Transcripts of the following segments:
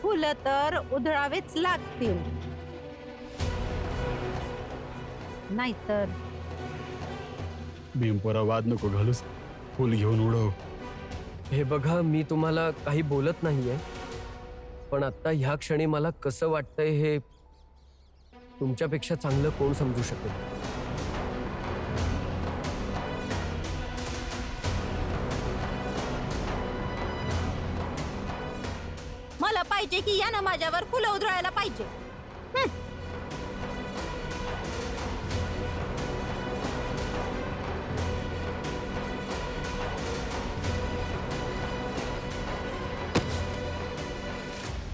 फुलं तर उधळावेच लागतील, नाहीतर भीमपोरा वाद नको घालूस, फुल घेऊन उडव. हे बघा, मी तुम्हाला काही बोलत नाहीये, पण आता ह्या क्षणी मला कसं वाटतंय हे तुमच्यापेक्षा चांगलं कोण समजू शकेल. मला पाहिजे की यानं माझ्यावर फुलं उधळायला पाहिजे.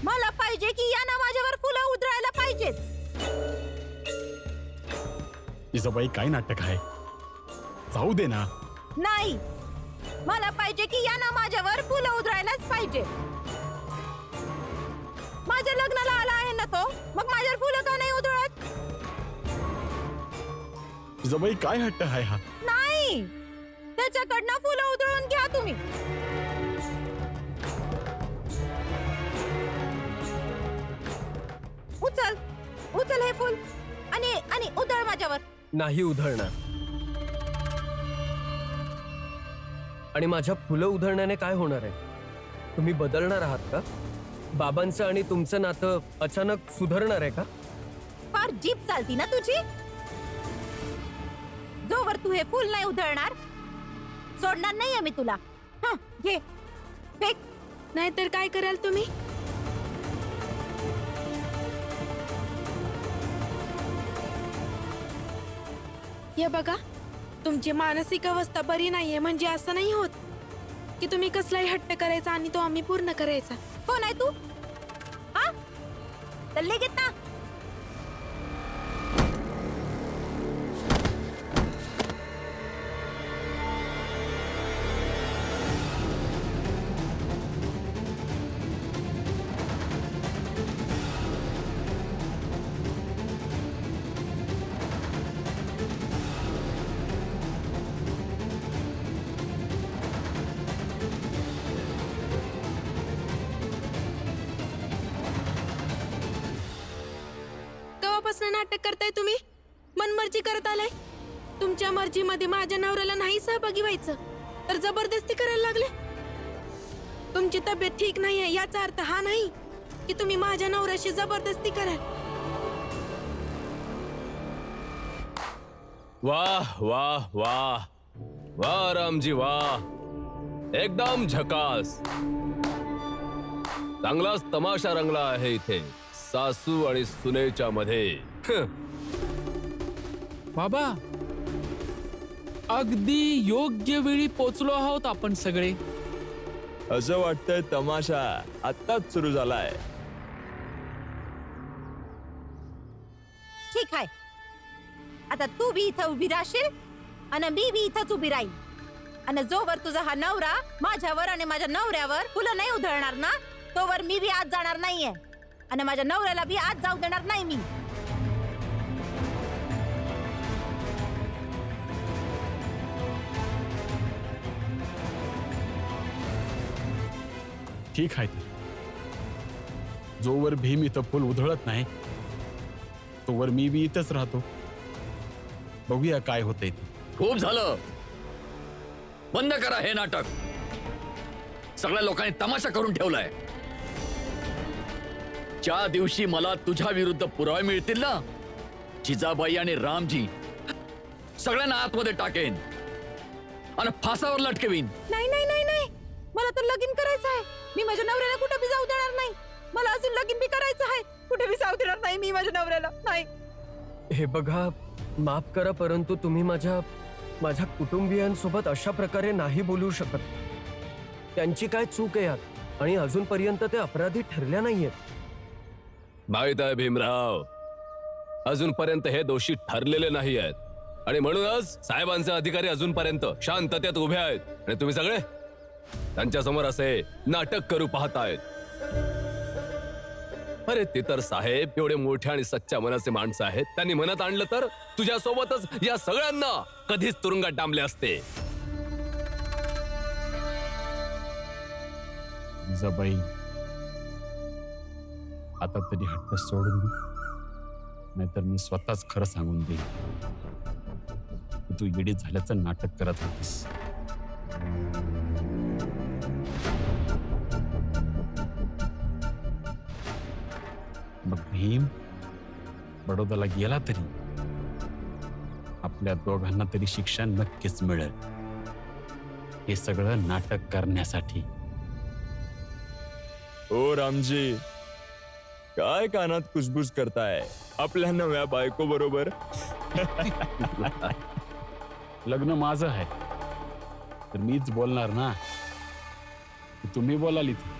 मला पाहिजे की यानं माझ्यावर फुलं उधळायला पाहिजेच. जिजाबाई काय नाटक आहे, जाऊ दे ना. नाही, मला पाहिजे की यानं माझ्यावर फुलं उधळायलाच पाहिजे. माझ्या लग्नाला आला आहे ना तो, मग माझ्यावर फुलं का नाही उधळत? जिजाबाई काय हट्ट आहे हा? नाही, त्याच्याकडनं फुलं उधळून घ्या तुम्ही. उचल उचल हे फुल आणि आणि उधळ माझ्यावर. नाही उधळणार. आणि माझ्या फुलं उधळण्याने काय होणार आहे? तुम्ही बदलणार आहात का? बाबांचं आणि तुमचं नातं अचानक सुधारणार आहे का? फार जीभ चालती ना तुझी. जोवर तू हे फुल नाही उधळणार, सोडणार नाहीये मी तुला. हं, घे, फेक. नाहीतर काय कराल तुम्ही? हे बघा, तुमची मानसिक अवस्था बरी नाहीये म्हणजे असं नाही होत की तुम्ही कसलाही हट्ट करायचा आणि तो आम्ही पूर्ण करायचा. कोण आहे तू? हा, चालले घेत ना. केव्हापासून नाटक करताय तुम्ही? मनमर्जी करत आलाय. तुमच्या मर्जीमध्ये माझ्या नवऱ्याला नाही सहभागी व्हायचं तर जबरदस्ती करायला लागले. तुमची तब्येत ठीक नाहीये याचा अर्थ हा नाही की तुम्ही माझ्या नवऱ्याशी जबरदस्ती कराल. वाह वाह वाह वाह रामजी वाह, एकदम झकास. चांगलाच तमाशा रंगला आहे इथे सासू आणि सुनेच्या मध्ये. बाबा, अगदी योग्य वेळी पोचलो आहोत आपण सगळे. असं वाटतंय तमाशा आत्ताच सुरू झालाय. ठीक आहे, आता तू बी इथं उभी राहशील आणि मी बी इथंच उभी राहील. आणि जोवर तुझा हा नवरा माझ्यावर आणि माझ्या नवऱ्यावर फुलं नाही उधळणार ना, तोवर मी बी आत जाणार नाहीये आणि माझ्या नवऱ्याला बी आत जाऊ देणार नाही मी. ठीक आहे, जोवर भीम इथं फुल उधळत नाही तोवर मी बी इथंच राहतो. बघूया काय होतंय ते. खूप झालं, बंद करा हे नाटक. सगळ्या लोकांनी तमाशा करून ठेवलाय. ज्या दिवशी मला तुझ्या विरुद्ध पुरावे मिळतील ना, जिजाबाई आणि रामजी सगळ्यांना आतमध्ये टाकेन आणि फासावर लटकवीन. नाही नाही नाही नाही, मला तर लगीन करायचं आहे. मी माझ्या नवऱ्याला कुठे बी जाऊ देणार नाही. मला अजून लगीन बी करायचं आहे. कुठे बी जाऊ देणार नाही मी माझ्या नवऱ्याला. नाही. हे बघा, माफ करा, परंतु तुम्ही माझ्या कुटुंबियांसोबत अशा प्रकारे नाही बोलू शकत. त्यांची काय चूक आहे यात आणि अजूनपर्यंत ते अपराधी ठरल्या नाहीयेत. माहित आहे भीमराव, अजूनपर्यंत हे दोषी ठरलेले नाही आहेत आणि म्हणूनच साहेबांचे अधिकारी अजूनपर्यंत शांततेत उभे आहेत आणि तुम्ही सगळे त्यांच्या समोर असे नाटक करू पाहतायत. अरे ते तर साहेब एवढे मोठे आणि सच्च्या मनाचे माणसं आहेत. त्यांनी मनात आणलं तर तुझ्यासोबतच या सगळ्यांना कधीच तुरुंगात डांबले असते. जबाई, आता तरी हट्ट सोडून दे, नाहीतर मी स्वतःच खरं सांगून देईन की तू येडी झाल्याचं नाटक करत होतीस. मग भीम बडोदाला गेला तरी आपल्या दोघांना तरी शिक्षा नक्कीच मिळेल. हे सगळं नाटक करण्यासाठी. ओ रामजी, काय कानात कुसबुस करताय आपल्या नव्या बायको बरोबर? लग्न माझं आहे तर मीच बोलणार ना, तुम्ही बोलाली ती.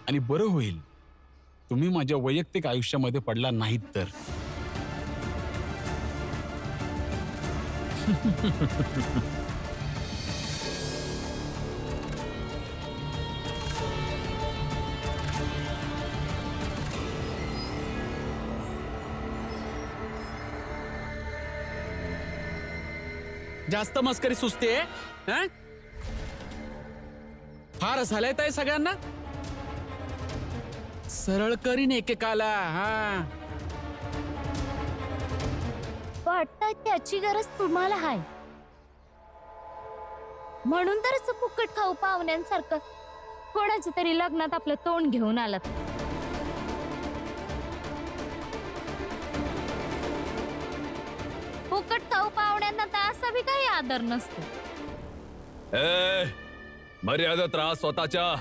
आणि बरं होईल तुम्ही माझ्या वैयक्तिक आयुष्यामध्ये पडला नाहीत तर. जास्त मस्करी सुचते फार झालंय ताई सगळ्यांना. सरळ करीन एकेकाला. हा वाटतं त्याची गरज तुम्हाला आहे, म्हणून तर फुकट खाऊ पाहुण्यांसारखं कोणाच्या तरी लग्नात आपलं तोंड घेऊन आलात. फुकट खाऊ पाहुण्यांना तर असा बी काही आदर नसतो. मर्यादा त्रास स्वतःच्या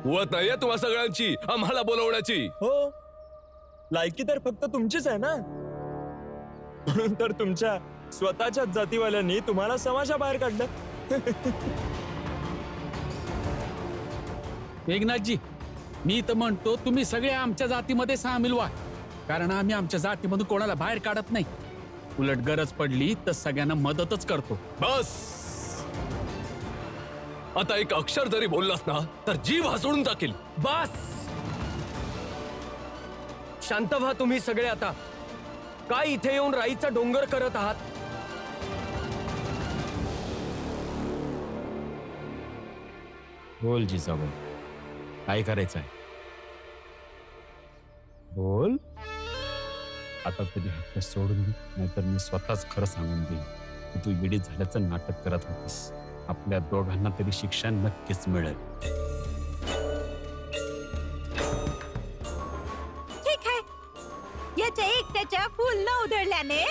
वत नाहीये तुम्हा सगळ्यांची आम्हाला बोलवण्याची. हो, लायकी तर फक्त तुमचीच आहे ना, म्हणून तर तुमच्या स्वतःच्याच जातीवाल्यांनी तुम्हाला समाजाबाहेर काढलं. मेघनाथजी, मी तर म्हणतो तुम्ही सगळे आमच्या जातीमध्ये सामील व्हा, कारण आम्ही आमच्या जातीमधून कोणाला बाहेर काढत नाही. उलट गरज पडली तर सगळ्यांना मदतच करतो. बस, आता एक अक्षर जरी बोललास ना तर जीव हसडून टाकेल. बस, शांत व्हा तुम्ही सगळे. आता काय इथे येऊन राईचा डोंगर करत आहात? बोल जिजाबाई, काय करायचंय? बोल. आता तरी हट्ट सोडून दे, नाहीतर मी स्वतःच खरं सांगून देईन की तू येडी झाल्याचं नाटक करत होतीस. आपल्या दोघांना तरी शिक्षा नक्कीच मिळेल. ठीक आहे, याच्या एकट्याच्या फुल न उधळल्याने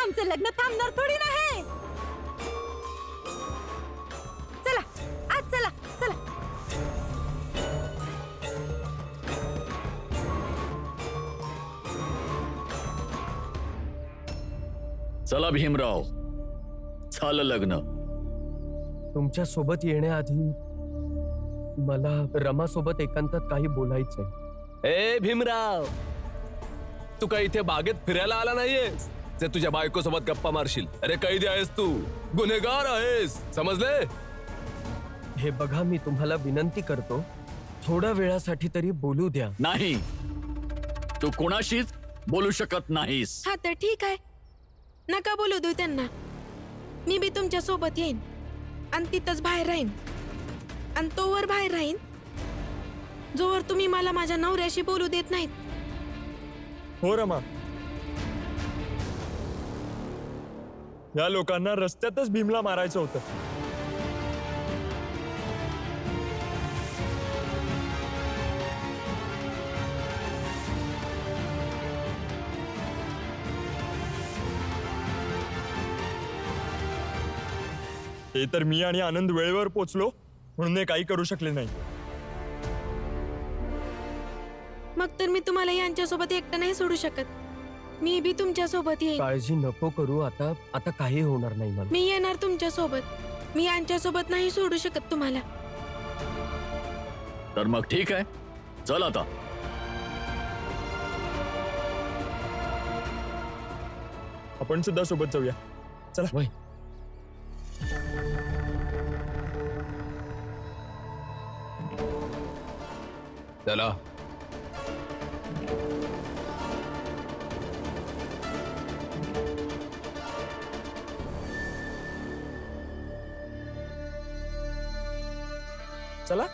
आमचं लग्न थांबणार थोडी नाही. चला आज चला चला. चला भीमराव, झालं लग्न. तुमच्या सोबत येण्याआधी मला रमा सोबत एकांतात काही बोलायचंय. ए भीमराव, तू काय इथे बागेत फिरायला आला नाहीयेस जे तुझ्या बायको सोबत गप्पा मारशील. अरे कैदी आहेस तू, गुन्हेगार आहेस, समजले? हे बघा, मी तुम्हाला विनंती करतो, थोड्या वेळासाठी तरी बोलू द्या. नाही, तू कोणाशीच बोलू शकत नाहीस. हा तर ठीक आहे, नका बोलू देऊ त्यांना. मी बी तुमच्या सोबत येईन आणि तिथंच बाहेर राहीन, आणि तोवर बाहेर राहीन जोवर तुम्ही मला माझ्या नवऱ्याशी बोलू देत नाहीत. हो रमा, या लोकांना रस्त्यातच भीमला मारायचं होतं. ते तर मी आणि आनंद वेळेवर पोचलो म्हणून ते काही करू शकले नाही. मग तर मी तुम्हाला यांच्यासोबत एकटं नाही सोडू शकत. मी बी तुमच्या सोबत येईन. काळजी नको करू, आता काही होणार नाही मला. मी येणार तुमच्या सोबत. मी यांच्यासोबत नाही सोडू शकत तुम्हाला. तर मग ठीक आहे, चल आता. आपण सुद्धा सोबत जाऊया. चला. वय. चला. चला.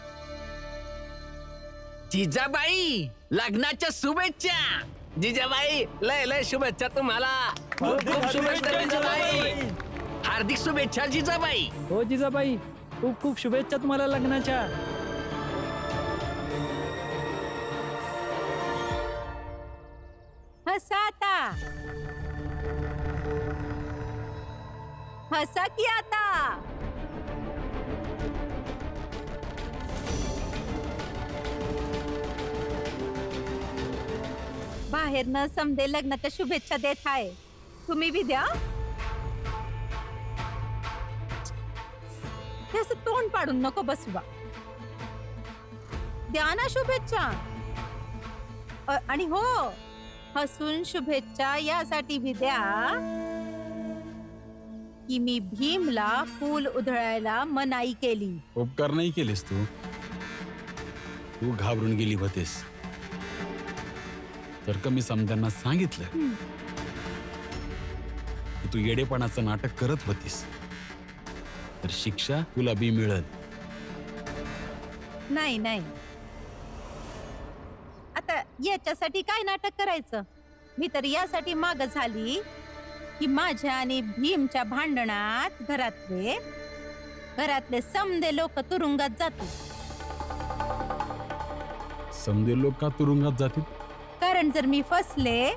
जिजाबाई लग्नाच्या शुभेच्छा. जिजाबाई लय लय शुभेच्छा तुम्हाला. खूप खूप शुभेच्छा जिजाबाई. हार्दिक शुभेच्छा जिजाबाई. हो जिजाबाई, खूप खूप शुभेच्छा तुम्हाला लग्नाच्या. हसा आता, हसा की आता. बाहेर न समदे लग्नाच्या शुभेच्छा देत आहे, तुम्ही बी द्या. हे असं तोंड पाडून नको बसवा, द्या ना शुभेच्छा. आणि हो, हसून शुभेच्छा यासाठी बी द्या की मी भीमला फूल उधळायला मनाई केली. उपकार नाही केलेस तू. तू घाबरून गेली होतेस. तर का मी समजांना सांगितलं की तू येडेपणाचं नाटक करत होतीस, तर शिक्षा तुला बी मिळत. नाही नाही, आता याच्यासाठी काय नाटक करायचं. मी तर यासाठी माग झाली की माझ्या आणि भीमच्या भांडणात घरातले समदे लोक तुरुंगात जातील. समदे लोक का तुरुंगात जातील? कारण जर मी फसले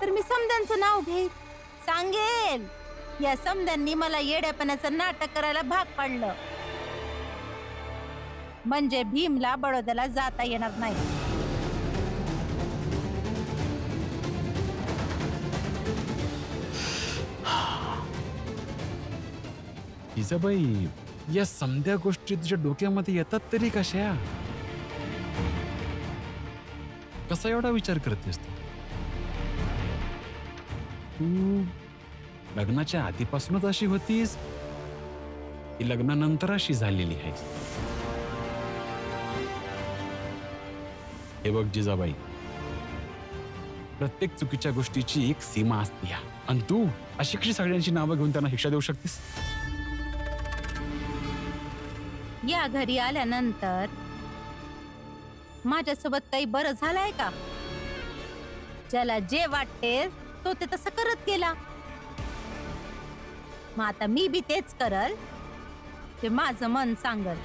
तर मी समद्यांचं नाव घेईन, सांगेल या समद्यांनी मला येड्यापणाचं नाटक करायला भाग पाडलं, म्हणजे भीमला बडोद्याला जाता येणार नाही. जिजाबाई, या समध्या गोष्टी तुझ्या डोक्यामध्ये येतात तरी कशा? कसा एवढा विचार करतेस तू? तू लग्नाच्या आधीपासूनच अशी होतीस की लग्नानंतर अशी झालेली आहेस? हे बघ जिजाबाई, प्रत्येक चुकीच्या गोष्टीची एक सीमा असते, आणि तू अशी कशी सगळ्यांची नावं घेऊन त्यांना शिक्षा देऊ शकतेस? या घरी आल्यानंतर माझ्यासोबत काही बरं झालंय का? ज्याला जे वाटते तो ते तसं करत गेला. मग आता मी बी तेच करल ते माझं मन सांगल.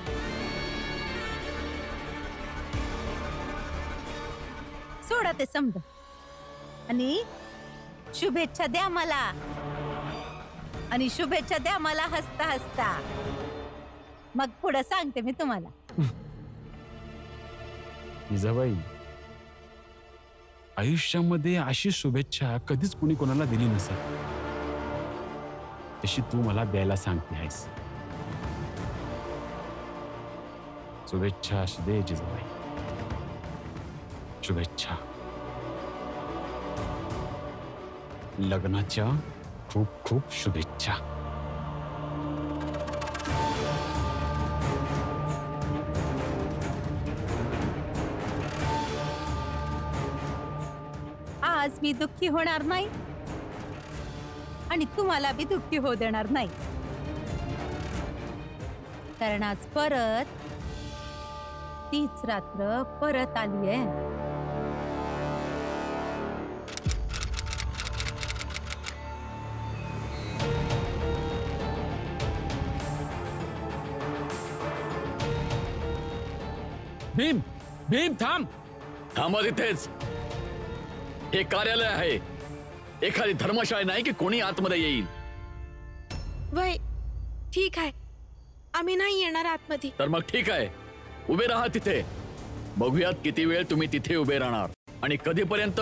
सोडा ते समज आणि शुभेच्छा द्या मला, आणि शुभेच्छा द्या मला हसता हसता. मग पुढे सांगते मी तुम्हाला. जिजाबाई, आयुष्यामध्ये अशी शुभेच्छा कधीच कुणी कोणाला दिली नसेल, तशी तू मला द्यायला सांगते आहेस. शुभेच्छा असू दे जिजाबाई, शुभेच्छा. लग्नाच्या खूप खूप शुभेच्छा. आज मी दुःखी होणार नाही आणि तुम्हाला बी दुःखी होऊ देणार नाही, कारण आज परत तीच रात्र परत आली आहे. भीम, भीम थांब. थांबा तिथेच. हे कार्यालय आहे, एखादी धर्मशाळा नाही की कोणी आतमध्ये येईल. वय ठीक आहे, आम्ही नाही येणार आतमध्ये. तर मग ठीक आहे, उभे राहा तिथे. बघूयात किती वेळ तुम्ही तिथे उभे राहणार आणि कधीपर्यंत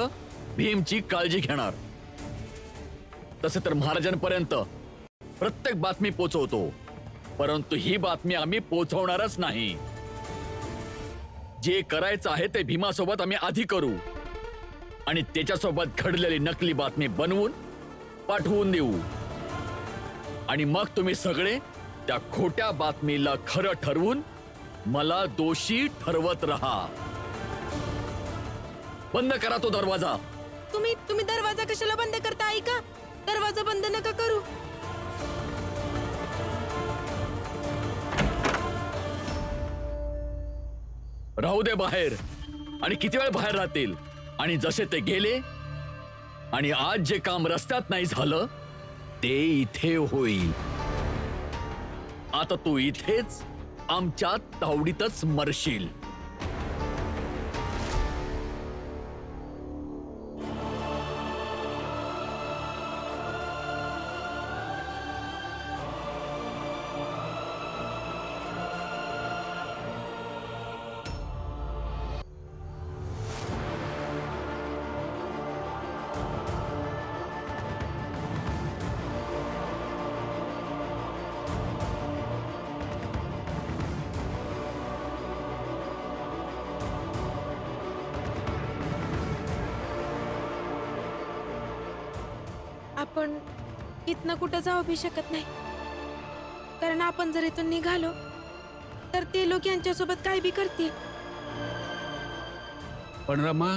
भीमची काळजी घेणार. तसे तर महाराजांपर्यंत प्रत्येक बातमी पोहोचवतो, परंतु ही बातमी आम्ही पोहोचवणारच नाही. जे करायचं आहे ते भीमासोबत आम्ही आधी करू आणि त्याच्यासोबत घडलेली नकली बातमी बनवून पाठवून देऊ, आणि मग तुम्ही सगळे त्या खोट्या बातमीला खरं ठरवून मला दोषी ठरवत राहा. बंद करा तो दरवाजा. तुम्ही दरवाजा कशाला बंद करता? ऐका, दरवाजा बंद नका करू. राहू दे बाहेर. आणि किती वेळ बाहेर राहतील. आणि जसे ते गेले आणि आज जे काम रस्त्यात नाही झालं ते इथे होईल. आता तू इथेच आमच्या तावडीतच मरशील. आपण इथनं कुठं जाऊ बी शकत नाही, कारण आपण जर इथून निघालो तर ते लोक यांच्यासोबत काय बी करतील. पण रमा,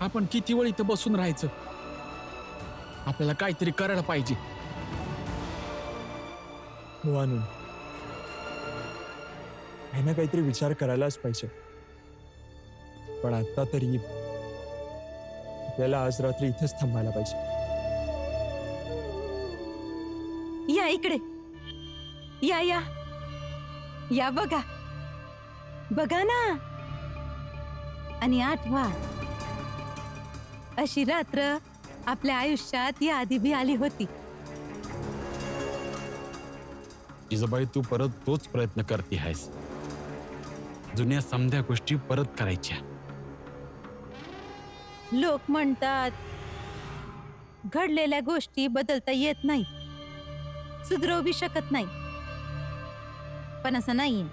आपण किती वेळ इथं बसून राहायचं? आपल्याला काहीतरी करायला पाहिजे. हो आणून काही ना काहीतरी विचार करायलाच पाहिजे. पण आता तरी आपल्याला आज रात्री इथेच थांबायला पाहिजे. या इकडे, या या या, बघा बघा ना. आणि आठवा, अशी रात्र आपल्या आयुष्यात या आधी बी आली होती. जिजाबाई, तू परत तोच प्रयत्न करते आहेस. जुन्या समध्या गोष्टी परत करायच्या. लोक म्हणतात घडलेल्या गोष्टी बदलता येत नाही, सुधारू बी शकत नाही. पण असं नाहीये,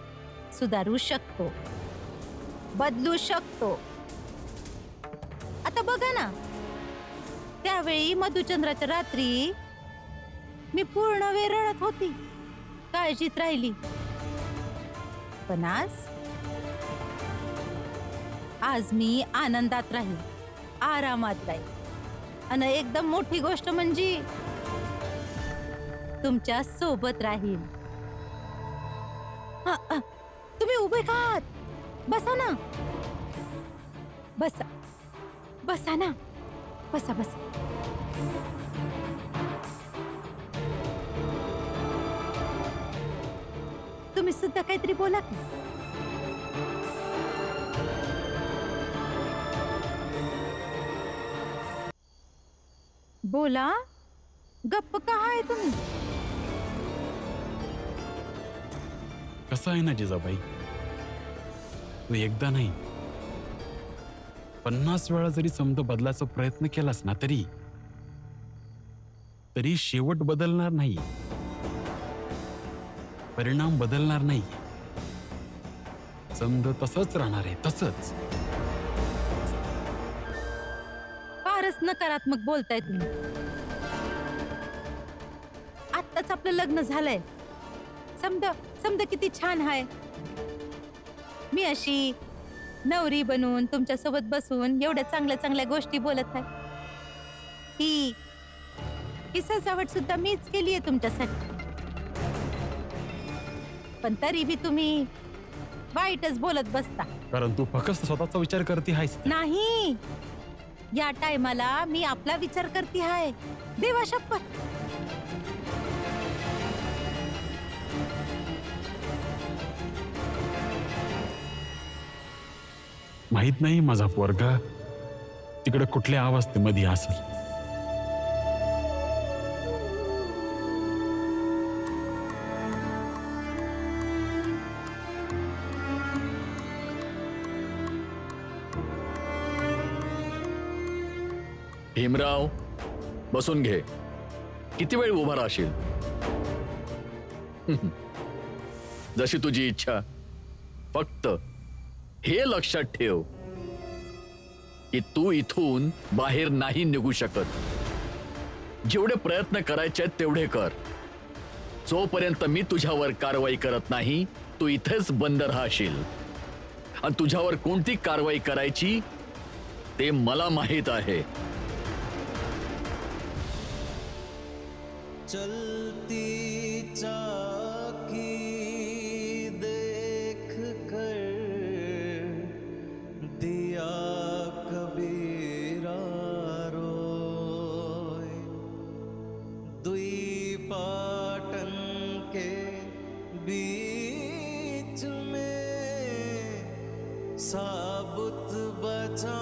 सुधारू शकतो, बदलू शकतो. आता बघा ना, त्यावेळी मधुचंद्राच्या रात्री मी पूर्ण वेळ रडत होती, काळजीत राहिली. पण आज मी आनंदात राहील, आरामात राहील. आणि एकदम मोठी गोष्ट म्हणजे तुमच्या सोबत राहील. तुम्ही उभे का आहात? बसा ना, बसा बसा ना, बसा बसा. तुम्ही सुद्धा काहीतरी बोला की. बोला, गप्प का आहे तुम्ही? कसं आहे ना जिजाबाई, तू एकदा नाही 50 वेळा जरी समजा बदलाचा प्रयत्न केलास ना तरी शेवट बदलणार नाही, परिणाम बदलणार नाही. समजा तसंच राहणार आहे, तसंच. फारच नकारात्मक बोलताय तुम्ही. आत्ताच आपलं लग्न झालंय, समजा किती छान आहे. मी अशी नवरी बनून तुमच्या सोबत बसून एवढ्या चांगल्या चांगल्या गोष्टी बोलत आहे. ही सजावट सुद्धा मीच केली आहे तुमच्यासाठी. पण तरी बी तुम्ही वाईटच बोलत बसता. कारण तू फक्त स्वतःचा विचार करते आहेस. नाही, या टायमाला मी आपला विचार करते आहे. देवा शपथ. माहित नाही माझा पोरगा तिकडे कुठल्या अवस्थेमध्ये असेल. भीमराव, बसून घे. किती वेळ उभा राहशील? जशी तुझी इच्छा. फक्त हे लक्षात ठेव की तू इथून बाहेर नाही निघू शकत. जेवढे प्रयत्न करायचे तेवढे कर. जोपर्यंत मी तुझ्यावर कारवाई करत नाही तू इथेच बंद राहशील. आणि तुझ्यावर कोणती कारवाई करायची ते मला माहित आहे. चलती चाकी देख कर दुई पाटन के बीच में साबुत बचा